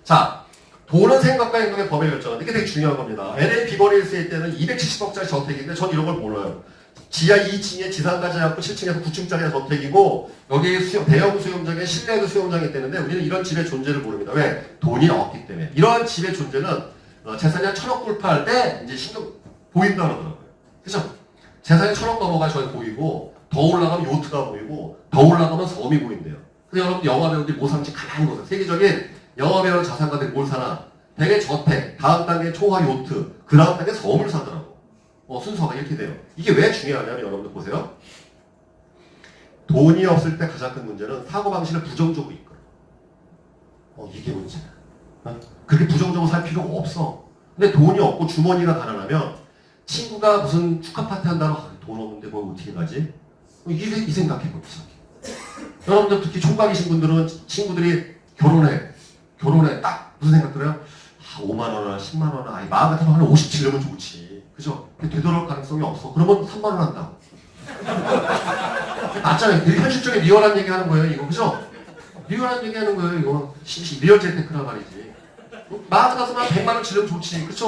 자, 돈은 생각과 행동의 범위를 결정한다. 이게 되게 중요한 겁니다. LA 비버리 힐스일 때는 270억짜리 저택인데 전 이런 걸 몰라요. 지하 2층에 지상까지 해갖고 7층에서 9층짜리 저택이고 여기 대형 수영장에 실내에도 수영장이 있다는데 우리는 이런 집의 존재를 모릅니다. 왜? 돈이 없기 때문에. 이러한 집의 존재는 재산이 한 1,000억 불파할 때 이제 신경 보인다 그러더라고요. 그죠? 재산이 1,000억 넘어가 저희 보이고 더 올라가면 요트가 보이고 더 올라가면 섬이 보인대요. 그래서 여러분 영화 배우들이 모상지 가만히 보세요. 세계적인 영화 배우 자산가들이 뭘 사나? 대개 저택, 다음 단계 초화 요트, 그 다음 단계 섬을 사더라고. 순서가 이렇게 돼요. 이게 왜 중요하냐면 여러분들 보세요. 돈이 없을 때 가장 큰 문제는 사고방식을 부정적으로 이끌어. 이게 문제야. 그렇게 부정적으로 살 필요가 없어. 근데 돈이 없고 주머니가 가난하면 친구가 무슨 축하 파티 한다고 돈 없는데 뭐 어떻게 가지? 이 생각해보자. 여러분들 특히 총각이신 분들은 친구들이 결혼해 딱 무슨 생각 들어요? 5만 원이나 10만 원이나 아니 마음 같으면 한 50 치려면 좋지. 그죠? 되돌아올 가능성이 없어. 그러면 3만 원 한다고. 맞잖아요. 되게 현실적인 리얼한 얘기 하는 거예요, 이거. 그죠? 리얼한 얘기 하는 거예요, 이거. 리얼 재테크란 말이지. 마음 같으면 100만 원 치려면 좋지. 그쵸?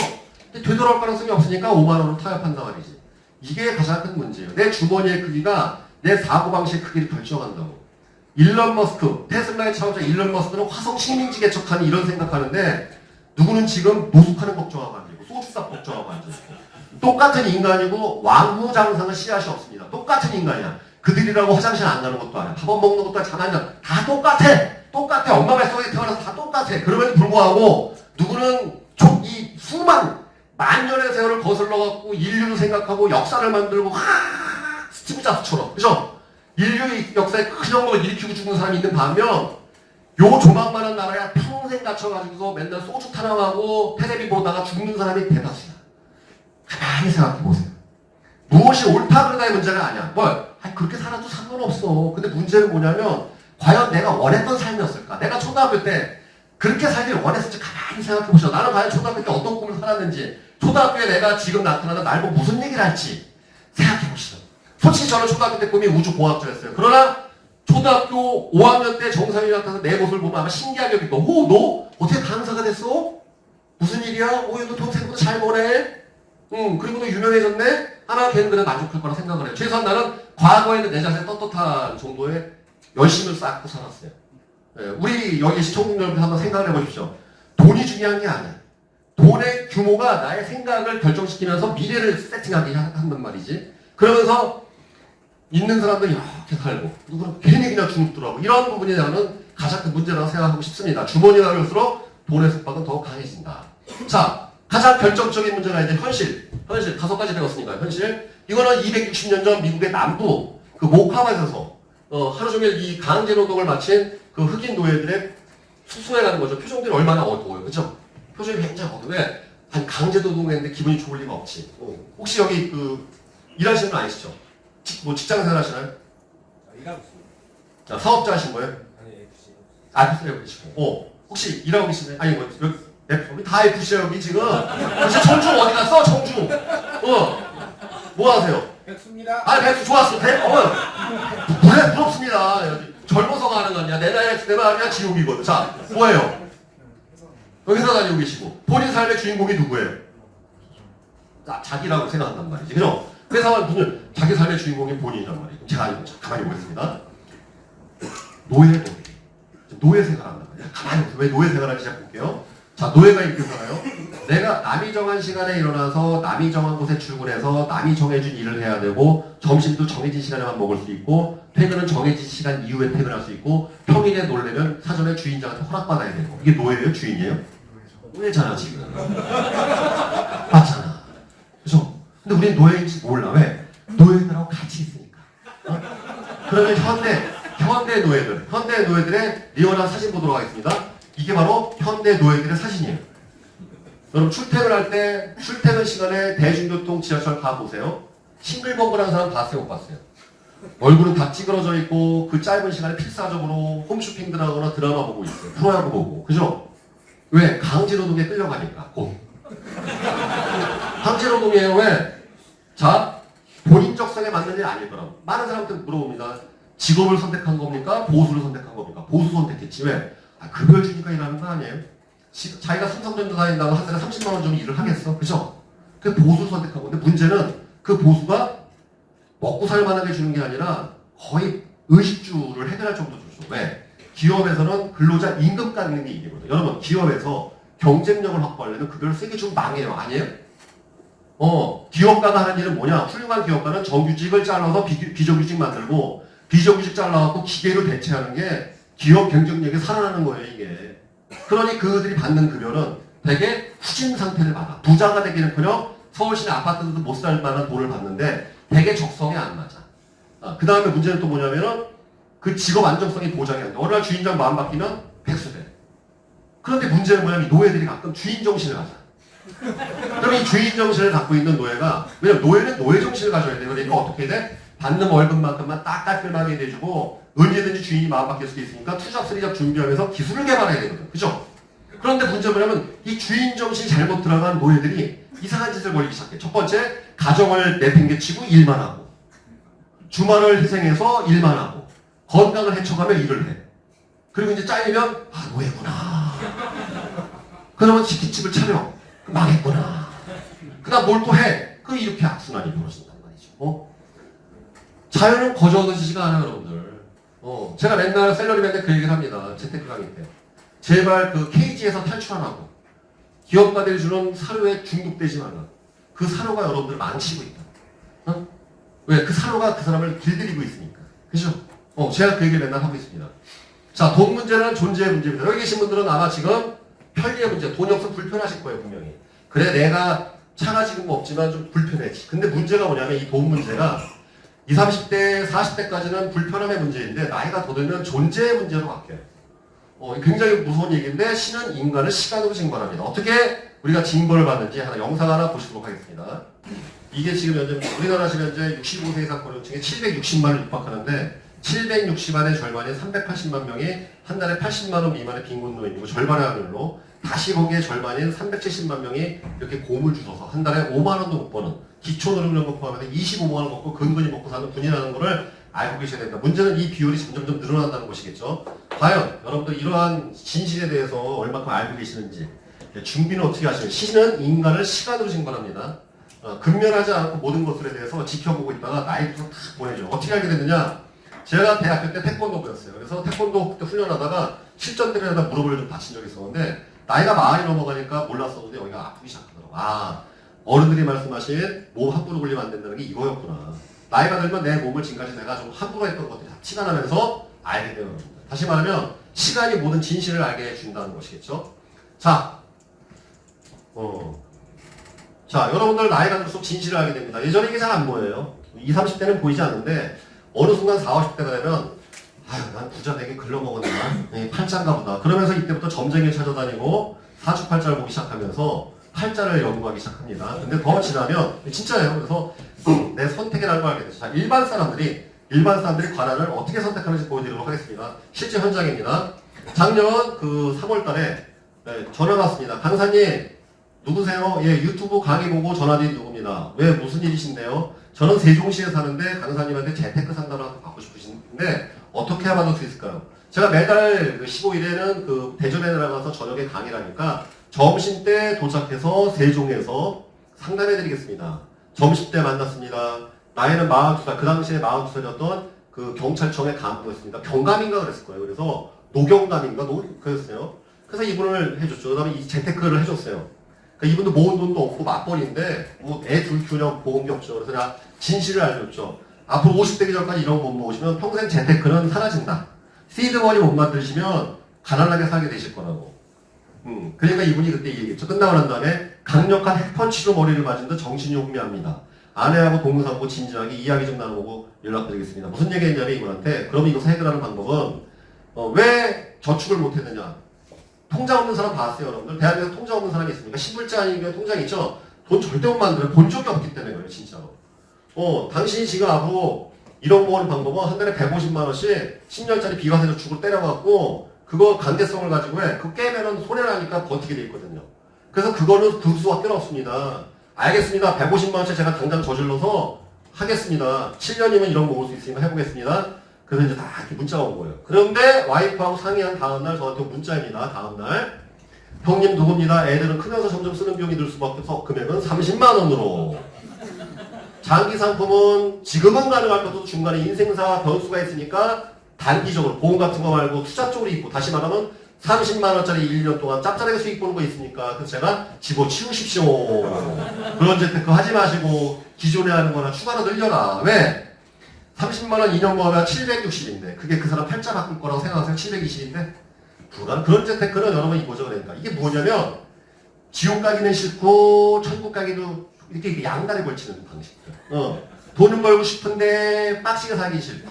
근데 되돌아올 가능성이 없으니까 5만 원으로 타협한단 말이지. 이게 가장 큰 문제예요. 내 주머니의 크기가 내 사고방식의 크기를 결정한다고. 일론 머스크, 테슬라의 창업자 일론 머스크는 화성 식민지 개척하는 이런 생각하는데 누구는 지금 노숙하는 걱정하고 앉아있고 소주값 걱정하고 앉아있고 똑같은 인간이고 왕후장상은 씨앗이 없습니다. 똑같은 인간이야. 그들이라고 화장실 안 가는 것도 아니야. 밥안 먹는 것도 가만히 다 똑같아. 똑같아. 엄마 뱃속에 태어나서 다 똑같아. 그럼에도 불구하고 누구는 이 수만 만년의 세월을 거슬러갖고 인류를 생각하고 역사를 만들고 스티브 잡스처럼 그죠? 인류의 역사에 큰 영광을 일으키고 죽는 사람이 있는 반면 요 조망만한 나라야 평생 갇혀가지고서 맨날 소주 타령하고 테레비 보다가 죽는 사람이 대다수야. 가만히 생각해보세요. 무엇이 옳다 그르다의 문제가 아니야. 그렇게 살아도 상관없어. 근데 문제는 뭐냐면 과연 내가 원했던 삶이었을까? 내가 초등학교 때 그렇게 살기를 원했을지 가만히 생각해보시죠. 나는 과연 초등학교 때 어떤 꿈을 살았는지 초등학교에 내가 지금 나타나는 날 보고 무슨 얘기를 할지 생각해보시죠. 솔직히 저는 초등학교 때 꿈이 우주공학자였어요. 그러나 초등학교 5학년 때 정상이 나타나서 내 모습을 보면 아마 신기하게 여기고 너 어떻게 강사가 됐어? 무슨 일이야? 너 동생보다 잘 보내? 그리고 너 유명해졌네? 하나 걔는 그래 만족할 거라 생각을 해요. 최소한 나는 과거에는 내 자신이 떳떳한 정도의 열심을 쌓고 살았어요. 우리 여기 시청자 여러분 한번 생각을 해보십시오. 돈이 중요한 게 아니야. 돈의 규모가 나의 생각을 결정시키면서 미래를 세팅하게 한단 말이지. 그러면서 있는 사람들이 이렇게 살고 누구는 괜히 그냥 죽더라고. 이런 부분이 나는 가장 큰 문제라고 생각하고 싶습니다. 주머니가 갈수록 돈의 속박은 더욱 강해진다. 자, 가장 결정적인 문제가 이제 현실 5가지 배웠으니까요. 현실. 이거는 260년 전 미국의 남부 그 모카바에서 하루 종일 이 강제 노동을 마친 그 흑인 노예들의 수수해가는 거죠. 표정들이 얼마나 어두워요. 그죠? 표정이 굉장히 어두워요. 한 강제 노동했는데 기분이 좋을 리가 없지. 혹시 여기 일하시는 분 아니시죠? 직장 생활 하시나요? 일하고 있습니다. 자, 사업자 하신 거예요? 아니, FC. FC 계시고. 혹시 일하고 계시나요? 아니, 여기 다 FC야, 여기 지금. 혹시 청주 어디 갔어? 청주. 뭐 하세요? 백수입니다. 백수 좋았어. 그래, 부럽습니다. 젊어서가 하는 거 아니야. 내 나이에 그냥 지옥이거든. 자, 뭐예요? 회사 다니고 계시고. 본인 삶의 주인공이 누구예요? 자기라고 생각한단 말이지. 그죠? 회사와 무슨 자기 삶의 주인공이 본인이란 말이에요. 제가 아니고 가만히 보겠습니다. 노예 생활한단 말이에요. 가만히 보세요. 왜 노예 생활하는지 제가 볼게요. 자, 노예가 이렇게 살아요. 내가 남이 정한 시간에 일어나서 남이 정한 곳에 출근해서 남이 정해준 일을 해야 되고 점심도 정해진 시간에만 먹을 수 있고 퇴근은 정해진 시간 이후에 퇴근할 수 있고 평일에 놀려면 사전에 주인장한테 허락받아야 되고 이게 노예예요? 주인이에요? 노예잖아 지금. 맞잖아. 그죠? 근데 우리는 노예인지 몰라. 왜? 노예들하고 같이 있으니까. 그러면 현대 노예들의 리얼한 사진 보도록 하겠습니다. 이게 바로 현대 노예들의 사진이에요. 여러분 출퇴근할 때 출퇴근 시간에 대중교통 지하철 가보세요. 싱글벙글한 사람 봤어요? 못 봤어요? 얼굴은 다 찌그러져 있고 그 짧은 시간에 필사적으로 홈쇼핑들 하거나 드라마 보고 있어요. 프로야구 보고. 그죠? 왜? 강제노동에 끌려가니까. 강제노동이에요. 왜? 자, 본인적 성에 맞는 일 아닐 거라고. 많은 사람들 물어봅니다. 직업을 선택한 겁니까? 보수를 선택한 겁니까? 보수 선택했지. 왜? 급여를 주니까 일하는 거 아니에요? 자기가 삼성전자 다닌다고 한 달에 30만 원 정도 일을 하겠어. 그죠? 그 보수 선택하고. 근데 문제는 그 보수가 먹고 살만하게 주는 게 아니라 거의 의식주를 해결할 정도 주죠. 왜? 기업에서는 근로자 임금 깎는 게 일이거든요. 여러분, 기업에서 경쟁력을 확보하려면 그걸 세게 좀 망해요. 아니에요? 기업가가 하는 일은 뭐냐? 훌륭한 기업가는 정규직을 잘라서 비정규직 만들고 비정규직 잘라갖고 기계로 대체하는 게 기업 경쟁력이 살아나는 거예요, 이게. 그러니 그들이 받는 급여는 되게 후진 상태를 받아. 부자가 되기는커녕 서울시내 아파트도 못 살 만한 돈을 받는데 되게 적성에 안 맞아. 그 다음에 문제는 또 뭐냐면은 그 직업 안정성이 보장이 안 돼. 어느 날 주인장 마음 바뀌면 백수돼. 그런데 문제는 뭐냐면 이 노예들이 가끔 주인 정신을 가져. 그럼 이 주인 정신을 갖고 있는 노예가, 왜냐면 노예는 노예 정신을 가져야 돼요. 그러니까 어떻게 돼? 받는 월급만큼만 딱 깔끔하게 내주고 언제든지 주인이 마음 바뀔 수도 있으니까 투잡, 쓰리잡 준비하면서 기술을 개발해야 되거든. 그죠? 그런데 문제는 뭐냐면 이 주인 정신이 잘못 들어간 노예들이 이상한 짓을 벌이기 시작해. 첫 번째, 가정을 내팽개치고 일만 하고 주말을 희생해서 일만 하고 건강을 해쳐가며 일을 해. 그리고 이제 잘리면 아 노예구나. 그러면 치킨집을 차려. 망했구나. 그 다음 뭘 또 해. 그 이렇게 악순환이 벌어진단 말이죠. 자유는 거저얻어지지가 않아요, 여러분들. 제가 맨날 셀러리맨한테 그 얘기를 합니다. 재테크 강의 때. 제발 그 케이지에서 탈출하라고. 기업가들이 주는 사료에 중독되지 말라. 그 사료가 여러분들을 망치고 있다. 왜? 그 사료가 그 사람을 길들이고 있으니까. 그죠? 제가 그 얘기를 맨날 하고 있습니다. 자, 돈 문제는 존재의 문제입니다. 여기 계신 분들은 아마 지금 편리의 문제, 돈이 없으면 불편하실 거예요, 분명히. 그래, 내가 차가 지금 없지만 좀 불편해지. 근데 문제가 뭐냐면 이 돈 문제가 20, 30대, 40대까지는 불편함의 문제인데 나이가 더 들면 존재의 문제로 바뀌어요. 굉장히 무서운 얘기인데 신은 인간을 시간으로 징벌합니다. 어떻게 우리가 징벌을 받는지 영상 하나 보시도록 하겠습니다. 이게 지금 현재 우리나라 지금 현재 65세 이상 고령층이 760만을 육박하는데 760만의 절반인 380만 명이 한 달에 80만 원 미만의 빈곤 노인이고 절반의 확률로 다시 거기에 절반인 370만 명이 이렇게 곰을 주워서 한 달에 5만 원도 못 버는 기초노령연금 포함해서 25만 원 먹고 근근히 먹고 사는 분이라는 것을 알고 계셔야 됩니다. 문제는 이 비율이 점점 늘어난다는 것이겠죠. 과연 여러분들 이러한 진실에 대해서 얼마큼 알고 계시는지 준비는 어떻게 하시는지. 신은 인간을 시간으로 징벌합니다. 근면하지 않고 모든 것들에 대해서 지켜보고 있다가 나이부터 다 보내죠. 어떻게 알게 됐느냐? 제가 대학교 때 태권도 배웠어요. 그래서 태권도 그때 훈련하다가 실전대를 하다 무릎을 좀 다친 적이 있었는데 나이가 40이 넘어가니까 몰랐었는데 여기가 아프기 시작하더라고. 아, 어른들이 말씀하신 몸 함부로 굴리면 안 된다는 게 이거였구나. 나이가 들면 내 몸을 지금까지 내가 좀 함부로 했던 것들이 다 티가 나면서 알게 되는 겁니다. 다시 말하면 시간이 모든 진실을 알게 해준다는 것이겠죠. 자, 자, 여러분들 나이가 들수록 진실을 알게 됩니다. 예전에 이게 잘 안 보여요. 20, 30대는 보이지 않는데 어느 순간 40, 50대가 되면 아유, 난 부자 되게 글러먹었나? 팔자인가 보다. 그러면서 이때부터 점쟁이를 찾아다니고 사주팔자를 보기 시작하면서 팔자를 연구하기 시작합니다. 근데 더 지나면 진짜예요. 그래서 내 선택이라는 걸 알게 됐어요. 자, 일반 사람들이 관한을 어떻게 선택하는지 보여드리도록 하겠습니다. 실제 현장입니다. 작년 그 3월 달에 전화가 왔습니다. 강사님, 누구세요? 예, 유튜브 강의 보고 전화드린 누구입니다. 왜, 무슨 일이신데요? 저는 세종시에 사는데 강사님한테 재테크 상담을 받고 싶으신데 어떻게 하면 수 있을까요? 제가 매달 15일에는 그 대전에 나가서 저녁에 강의를 하니까 점심 때 도착해서 세종에서 상담해드리겠습니다. 점심 때 만났습니다. 나이는 42살, 그 당시에 42살이었던 그 경찰청의 간부였습니다. 경감인가 그랬을 거예요. 그래서 노경감인가 그랬어요. 그래서 이분을 해줬죠. 그 다음에 이 재테크를 해줬어요. 그러니까 이분도 모은 돈도 없고 맞벌이인데 뭐 애 둘 키우냐고 보은 게 없죠. 그래서 내가 진실을 알려줬죠. 앞으로 50대 기 전까지 이런 거 못 모으시면 평생 재테크는 사라진다. 시드머니 못 만드시면 가난하게 살게 되실 거라고. 그러니까 이분이 그때 얘기했죠. 끝나고 난 다음에 강력한 핵펀치로 머리를 맞은 듯 정신이 혼미합니다. 아내하고 동무상고 진지하게 이야기 좀 나눠보고 연락드리겠습니다. 무슨 얘기 했냐면 이분한테 그럼 이것을 해결하는 방법은 왜 저축을 못했느냐. 통장 없는 사람 봤어요, 여러분들? 대한민국에 통장 없는 사람이 있습니까? 신불자 아니면 통장 있죠? 돈 절대 못 만들어요. 본 적이 없기 때문에 그래요, 진짜로. 당신이 지금 앞으로 이런 모으는 방법은 한 달에 150만원씩 10년짜리 비과세저축으로 때려갖고 그거 강제성을 가지고 해. 그거 깨면은 손해나니까 버티게 돼 있거든요. 그래서 그거는 그 수밖에 없습니다. 알겠습니다. 150만원씩 제가 당장 저질러서 하겠습니다. 7년이면 이런 거 모을 수 있으니까 해보겠습니다. 그래서 이제 다 이렇게 문자가 온 거예요. 그런데 와이프하고 상의한 다음날 저한테 문자입니다. 다음날. 형님 누굽니다. 애들은 크면서 점점 쓰는 비용이 늘 수밖에 없어. 금액은 30만 원으로. 장기 상품은 지금은 가능할 것도 중간에 인생사 변수가 있으니까 단기적으로 보험 같은 거 말고 투자 쪽으로 있고 다시 말하면 30만 원짜리 1년 동안 짭짤하게 수익 보는 거 있으니까 그래서 제가 집어치우십시오. 그런 재테크 하지 마시고 기존에 하는 거나 추가로 늘려라. 왜? 30만 원 2년 모아면 760인데 그게 그 사람 팔자 바꿀 거라고 생각하세요? 720인데? 불안. 그런 재테크는 여러분 이거죠. 그러니까 이게 뭐냐면 지옥 가기는 싫고 천국 가기도 이렇게 양다리 걸치는 방식들. 돈은 벌고 싶은데 빡시게 살기 싫고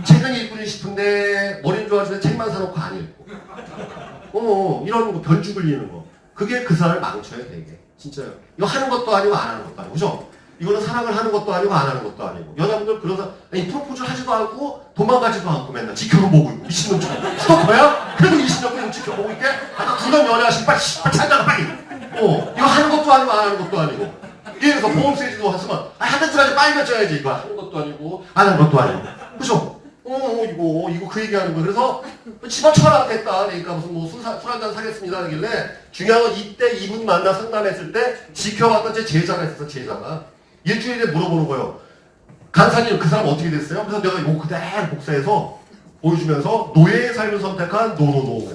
책은 읽고 싶은데 머리는 좋아지는데 책만 사놓고 안 읽고 이런 거 변주 굴리는 거 그게 그 사람을 망쳐요 되게 진짜요. 이거 하는 것도 아니고 안 하는 것도 아니고 그죠? 이거는 사랑을 하는 것도 아니고 안 하는 것도 아니고 여자분들 그러다 아니 프로포즈를 하지도 않고 도망가지도 않고 맨날 지켜보고 있고 미친놈처럼 스토커야? 그래도 20년 동안 지켜보고 있게 아까 두번 연애하시고 빨리 찾아가 빨리 이거 하는 것도 아니고 안 하는 것도 아니고 그래서 보험 세지도 했으면 하는 줄 알지 빨리 결정해야지 이거 하는 것도 아니고 안 하는 것도 아니고 그죠? 이거 그 얘기하는 거예요. 그래서 집어쳐라 됐다. 그러니까 무슨 뭐 술 한잔 사겠습니다 하길래 중요한 건 이때 이분 만나 상담했을 때 지켜봤던 제 제자가 있었어. 제자가 일주일에 물어보는 거예요. 강사님 그 사람 어떻게 됐어요? 그래서 내가 이거 그대로 복사해서 보여주면서 노예의 삶을 선택한 노노노.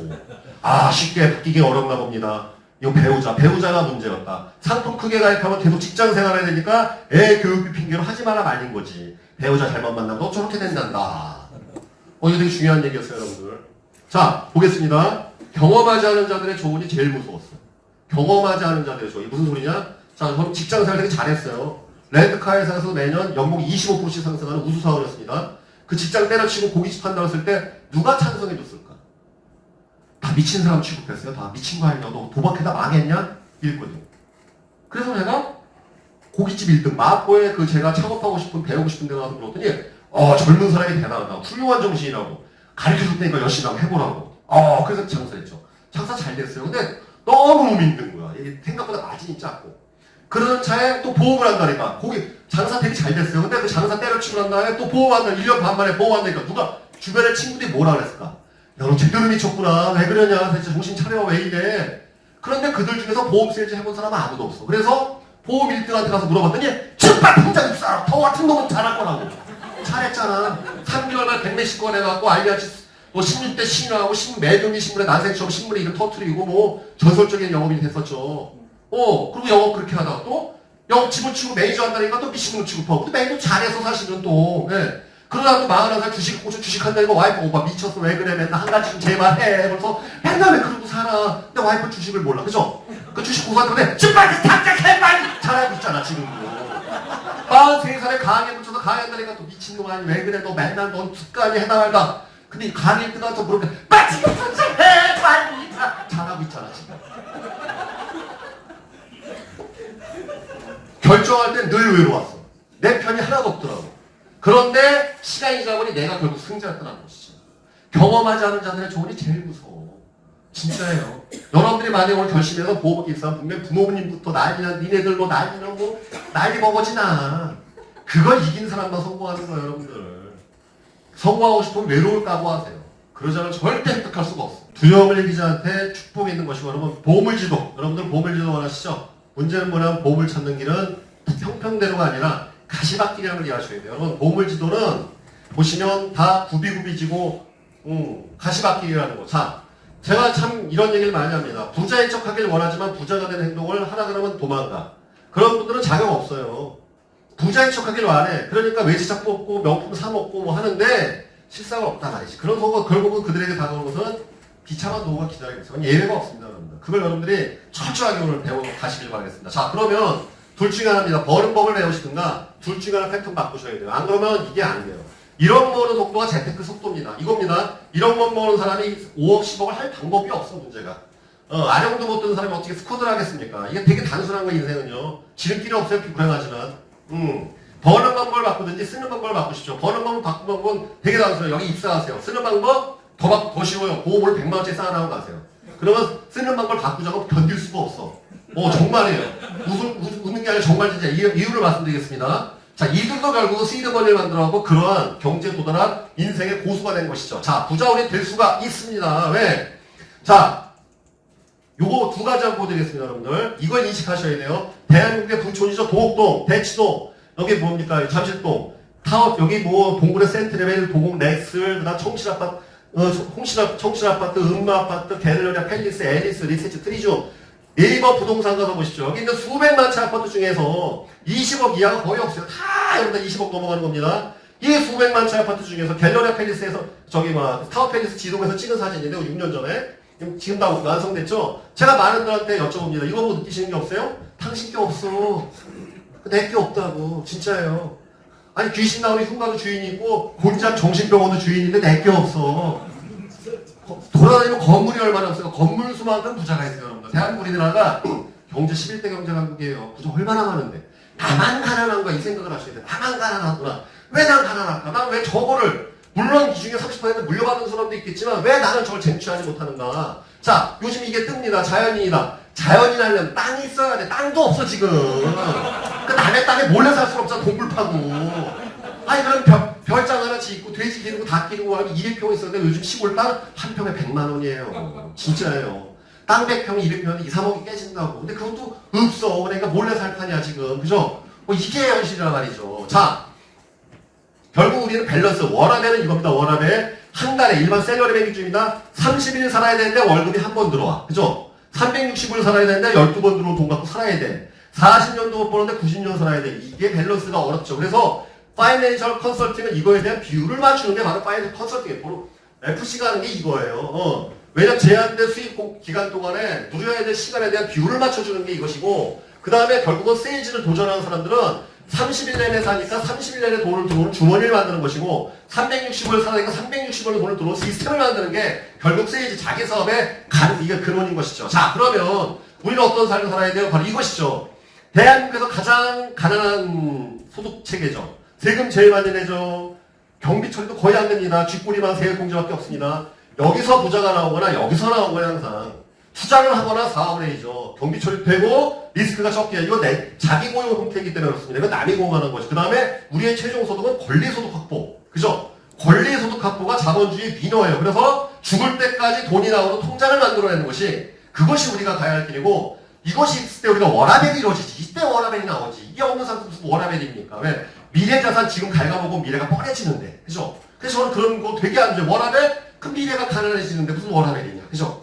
쉽게 바뀌기 어렵나 봅니다. 이거 배우자가 문제였다. 상품 크게 가입하면 계속 직장 생활해야 되니까 애 교육비 핑계로 하지 마라 말린 거지. 배우자 잘못 만나면 너 저렇게 된단다. 이거 되게 중요한 얘기였어요, 여러분들. 자, 보겠습니다. 경험하지 않은 자들의 조언이 제일 무서웠어요. 경험하지 않은 자들의 조언이 무슨 소리냐? 자, 저는 직장 생활 되게 잘했어요. 렌트카 회사에서 매년 연봉 25%씩 상승하는 우수사원이었습니다. 그 직장 때려치고 고깃집 한다고 했을 때 누가 찬성해줬을까? 다 미친 사람 취급했어요. 다 미친 거 아니야. 너 도박해다 망했냐? 이랬거든요. 그래서 내가 고깃집 1등 마포에 그 제가 창업하고 싶은 배우고 싶은 데 가서 물었더니 젊은 사람이 대단하다. 훌륭한 정신이라고. 가르쳐줄 테니까 열심히 한번 해보라고. 그래서 장사했죠. 장사 잘 됐어요. 근데 너무 힘든 거야. 이게 생각보다 마진이 작고. 그러는 차에 또 보험을 한다니까. 장사 되게 잘 됐어요. 근데 그 장사 때려치고 난 다음에 또 보험한다. 1년 반 만에 보험한다니까. 누가 주변에 친구들이 뭐라 그랬을까? 야, 너 제대로 미쳤구나. 왜 그러냐. 진짜 정신 차려. 왜 이래. 그런데 그들 중에서 보험 세일즈 해본 사람은 아무도 없어. 그래서 보험 1등한테 가서 물어봤더니 정말 풍장 입사라. 더 같은 놈은 잘할 거라고. 잘했잖아. 3개월 만에 100몇십 건 해갖고 알리아치 16대 신화하고 매금리 신문에 난생처럼 신문에 이름 터트리고 뭐 전설적인 영업인이 됐었죠. 그리고 영업 그렇게 하다가 또 영업 집어치고 매니저 한다니까 또 미친놈 취급하고 또 매니저 잘해서 사실은 또 그러다 또 41살 주식 한다니까 와이프 오빠 미쳤어 왜 그래 맨날 한 가지 좀 제발 해. 그래서 맨날 왜 그러고 살아. 근데 와이프 주식을 몰라. 그죠? 그 주식 고사한테 정말 당장 해 빨리 잘하고 있잖아 지금도. 43살에 강의에 붙여서 강의한다니까 또 미친놈 아니 왜 그래 너 맨날 넌 습관이 해나갈까. 근데 강의 뜨가서 물으면 빨리 지금 당장 해 빨리 잘하고 있잖아 지금. 결정할 땐 늘 외로웠어. 내 편이 하나도 없더라고. 그런데 시간이 지나보니 내가 결국 승자였더라는 것이죠. 경험하지 않은 자들의 조언이 제일 무서워. 진짜예요. 여러분들이 만약에 오늘 결심해서 보험을 있으면 분명히 부모님부터 난리나 니네들로 난리나 뭐 난리 먹어지나. 그걸 이긴 사람만 성공하는 거예요 여러분들. 성공하고 싶으면 외로울 각오하세요. 그러지 않으면 절대 획득할 수가 없어. 두려움을 이기지 않되 축복이 있는 것이고 여러분 보물지도. 여러분들 보물지도 원하시죠? 문제는 뭐냐면 보물 찾는 길은 평평대로가 아니라 가시밭길이라는 걸 이해하셔야 돼요. 여러분 보물지도는 보시면 다 구비구비지고 가시밭길이라는 거. 자, 제가 참 이런 얘기를 많이 합니다. 부자인 척 하길 원하지만 부자가 되는 행동을 하라 그러면 도망가. 그런 분들은 자격 없어요. 부자인 척 하길 원해. 그러니까 외제차 뽑고 명품 사 먹고 뭐 하는데 실상은 없다 말이지. 그런 거가 결국은 그들에게 다가오는 것은 비참한 노후가 기다리고 있어요. 예외가 없습니다, 여러분들. 그걸 여러분들이 철저하게 오늘 배워 가시길 바라겠습니다. 자, 그러면 둘 중에 하나입니다. 버는 법을 배우시든가 둘 중에 하나 패턴 바꾸셔야 돼요. 안 그러면 이게 안 돼요. 1억 모으는 속도가 재테크 속도입니다. 이겁니다. 1억만 모으는 사람이 5억, 10억을 할 방법이 없어, 문제가. 아령도 못 드는 사람이 어떻게 스쿼드를 하겠습니까? 이게 되게 단순한 거, 인생은요. 지름길이 없어요, 불행하지만. 버는 방법을 바꾸든지 쓰는 방법을 바꾸시죠. 버는 방법 바꾸는 건 되게 단순해요. 여기 입사하세요. 쓰는 방법 더 쉬워요. 보험을 100만원짜리 쌓아나고 가세요. 그러면 쓰는 방법을 바꾸자고 견딜 수가 없어. 정말이에요. 웃는 게 아니라 정말 진짜 이유를 말씀드리겠습니다. 자, 이들도 결국 시드머니를 만들어가고 그러한 경제에 도달한 인생의 고수가 된 것이죠. 자, 부자 우리 될 수가 있습니다. 왜? 자, 요거 두 가지 한번 보여드리겠습니다, 여러분들. 이걸 인식하셔야 돼요. 대한민국의 부촌이죠. 도곡동, 대치동, 여기 뭡니까? 잠실동, 타워, 여기 뭐, 동굴의 센트레벨, 도곡 넥슬, 그 다음 청실아파트, 청실아파트, 음마아파트, 갤러리아, 팰리스, 앨리스, 리세츠, 트리주, 네이버 부동산 가서 보십시오. 여기 있는 수백만 채 아파트 중에서 20억 이하가 거의 없어요. 다 여러분들 20억 넘어가는 겁니다. 이 수백만 채 아파트 중에서 갤러리아 팰리스에서 타워 팰리스 지동에서 찍은 사진인데 6년 전에 지금 다 완성됐죠? 제가 많은 분한테 여쭤봅니다. 이거 뭐 느끼시는 게 없어요? 당신 게 없어. 내 게 없다고. 진짜예요. 아니 귀신 나오는 흉가도 주인이 있고 곤장 정신병원도 주인인데 내 게 없어. 돌아다니면 건물이 얼마나 없어요. 건물 수만큼 부자가 있어요, 여러분들. 대한민국 우리나라가 경제 11대 경제 강국이에요. 부자 얼마나 많은데. 나만 가난한 거야, 이 생각을 하셔야 돼. 나만 가난하구나. 왜 난 가난할까? 난 왜 저거를, 물론 이 중에 30% 물려받은 사람도 있겠지만 왜 나는 저걸 쟁취하지 못하는가? 자, 요즘 이게 뜹니다. 자연인이다. 자연인 하려면 땅이 있어야 돼. 땅도 없어, 지금. 그 남의 땅에 몰래 살 수는 없잖아, 동굴 파고. 아니, 그럼 별장 하나 짓고, 돼지 기르고, 닭 기르고 하면 200평 있었는데 요즘 시골 땅 한 평에 100만 원이에요. 진짜예요. 땅 100평이 200평이 2, 3억이 깨진다고. 근데 그것도 없어. 그러니까 몰래 살 판이야, 지금. 그죠? 뭐 이게 현실이란 말이죠. 자, 결국 우리는 밸런스. 워라밸은 이겁니다. 워라밸. 한 달에 일반 셀러리맨 기준입니다. 30일 살아야 되는데 월급이 한 번 들어와. 그죠? 360일 살아야 되는데 12번 들어온 돈 갖고 살아야 돼. 40년도 못 버는데 90년 살아야 돼. 이게 밸런스가 어렵죠. 그래서 파이낸셜 컨설팅은 이거에 대한 비율을 맞추는 게 바로 파이낸셜 컨설팅이에요. 바로 FC가 하는 게 이거예요. 왜냐면 제한된 수익 기간 동안에 누려야 될 시간에 대한 비율을 맞춰주는 게 이것이고, 그 다음에 결국은 세일즈를 도전하는 사람들은 30일 내내 사니까 30일 내내 돈을 들어오는 주머니를 만드는 것이고, 360을 살아니까 360원의 돈을 들어오는 시스템을 만드는 게 결국 세일즈 자기 사업의 이게 근원인 것이죠. 자, 그러면 우리는 어떤 삶을 살아야 돼요? 바로 이것이죠. 대한민국에서 가장 가난한 소득 체계죠. 세금 제일 많이 내죠. 경비 처리도 거의 안 됩니다. 쥐꼬리만 세액공제밖에 없습니다. 여기서 부자가 나오거나 여기서 나오거나 항상 투자를 하거나 사업을 해야죠. 경비 처리 되고 리스크가 적게 해요. 이건 자기 고용 형태이기 때문에 그렇습니다. 이건 남이 공하는 거죠. 그 다음에 우리의 최종 소득은 권리소득 확보. 그죠? 권리소득 확보가 자본주의 민어예요. 그래서 죽을 때까지 돈이 나오는 통장을 만들어내는 것이, 그것이 우리가 가야 할 길이고, 이것이 있을 때 우리가 워라밸이 이루어지지. 이때 워라밸이 나오지. 이게 없는 상태 무슨 워라밸입니까? 왜? 미래 자산 지금 갉아보고 미래가 뻔해지는데. 그죠? 그래서 저는 그런 거 되게 안 좋아요. 워라밸? 그 미래가 가난해지는데 무슨 워라밸이냐. 그죠?